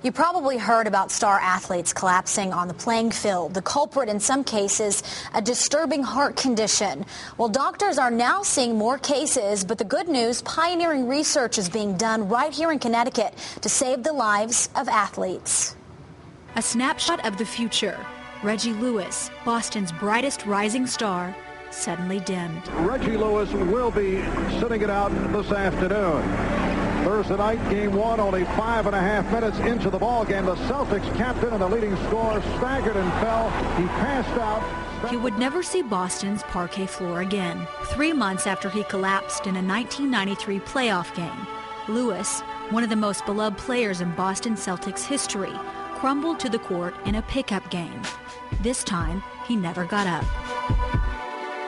You probably heard about star athletes collapsing on the playing field. The culprit in some cases, a disturbing heart condition. Well, doctors are now seeing more cases, but the good news, pioneering research is being done right here in Connecticut to save the lives of athletes. A snapshot of the future. Reggie Lewis, Boston's brightest rising star, suddenly dimmed. Reggie Lewis will be sitting it out this afternoon. Thursday night, game one, only 5.5 minutes into the ball game. The Celtics captain and the leading scorer staggered and fell. He passed out. He would never see Boston's parquet floor again. 3 months after he collapsed in a 1993 playoff game, Lewis, one of the most beloved players in Boston Celtics history, crumbled to the court in a pickup game. This time, he never got up.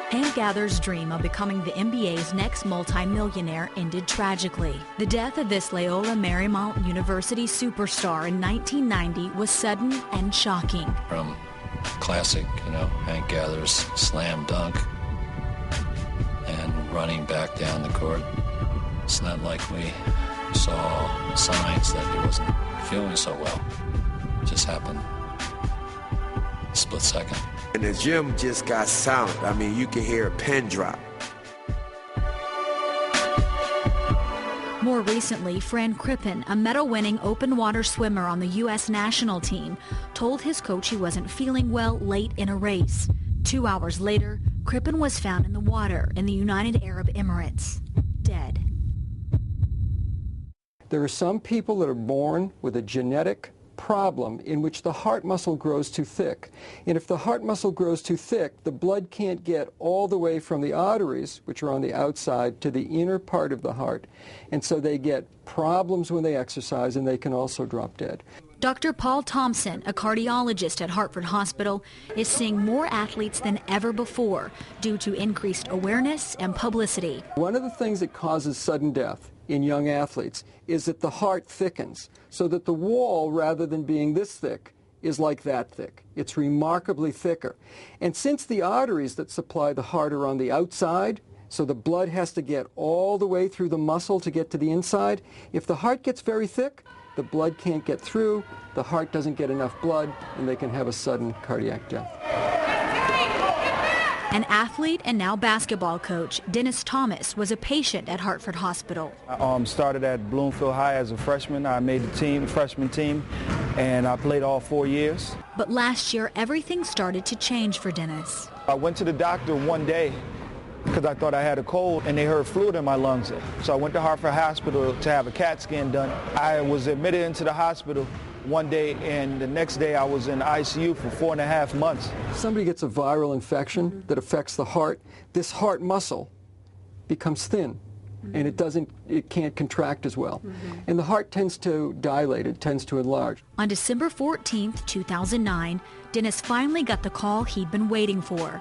Hank Gather's dream of becoming the NBA's next multi-millionaire ended tragically. The death of this Loyola Marymount University superstar in 1990 was sudden and shocking. From classic, Hank Gather's slam dunk and running back down the court, it's not like we saw signs that he wasn't feeling so well. It just happened. Split second. And the gym just got silent. I mean, you can hear a pin drop. More recently, Fran Crippen, a medal-winning open water swimmer on the U.S. national team, told his coach he wasn't feeling well late in a race. 2 hours later, Crippen was found in the water in the United Arab Emirates, dead. There are some people that are born with a genetic problem in which the heart muscle grows too thick. And if the heart muscle grows too thick, the blood can't get all the way from the arteries, which are on the outside, to the inner part of the heart. And so they get problems when they exercise, and they can also drop dead. Dr. Paul Thompson, a cardiologist at Hartford Hospital, is seeing more athletes than ever before due to increased awareness and publicity. One of the things that causes sudden death in young athletes is that the heart thickens, so that the wall, rather than being this thick, is like that thick. It's remarkably thicker. And since the arteries that supply the heart are on the outside, so the blood has to get all the way through the muscle to get to the inside, if the heart gets very thick, the blood can't get through, the heart doesn't get enough blood, and they can have a sudden cardiac death. An athlete and now basketball coach, Dennis Thomas, was a patient at Hartford Hospital. I started at Bloomfield High as a freshman. I made the freshman team, and I played all 4 years. But last year, everything started to change for Dennis. I went to the doctor one day because I thought I had a cold, and they heard fluid in my lungs. So I went to Hartford Hospital to have a CAT scan done. I was admitted into the hospital one day, and the next day I was in ICU for 4.5 months. Somebody gets a viral infection that affects the heart, this heart muscle becomes thin, and it can't contract as well. And the heart tends to dilate, it tends to enlarge. On December 14th, 2009, Dennis finally got the call he'd been waiting for.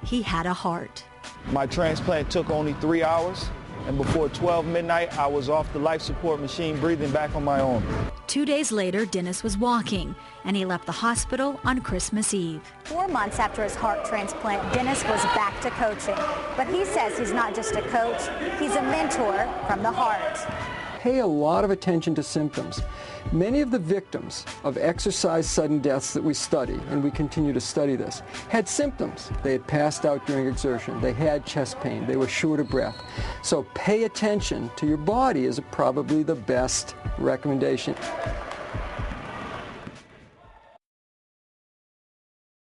He had a heart. My transplant took only 3 hours, and before 12 midnight, I was off the life support machine, breathing back on my own. 2 days later, Dennis was walking, and he left the hospital on Christmas Eve. 4 months after his heart transplant, Dennis was back to coaching. But he says he's not just a coach, he's a mentor from the heart. Pay a lot of attention to symptoms. Many of the victims of exercise sudden deaths that we study, and we continue to study this, had symptoms. They had passed out during exertion. They had chest pain. They were short of breath. So pay attention to your body is probably the best recommendation.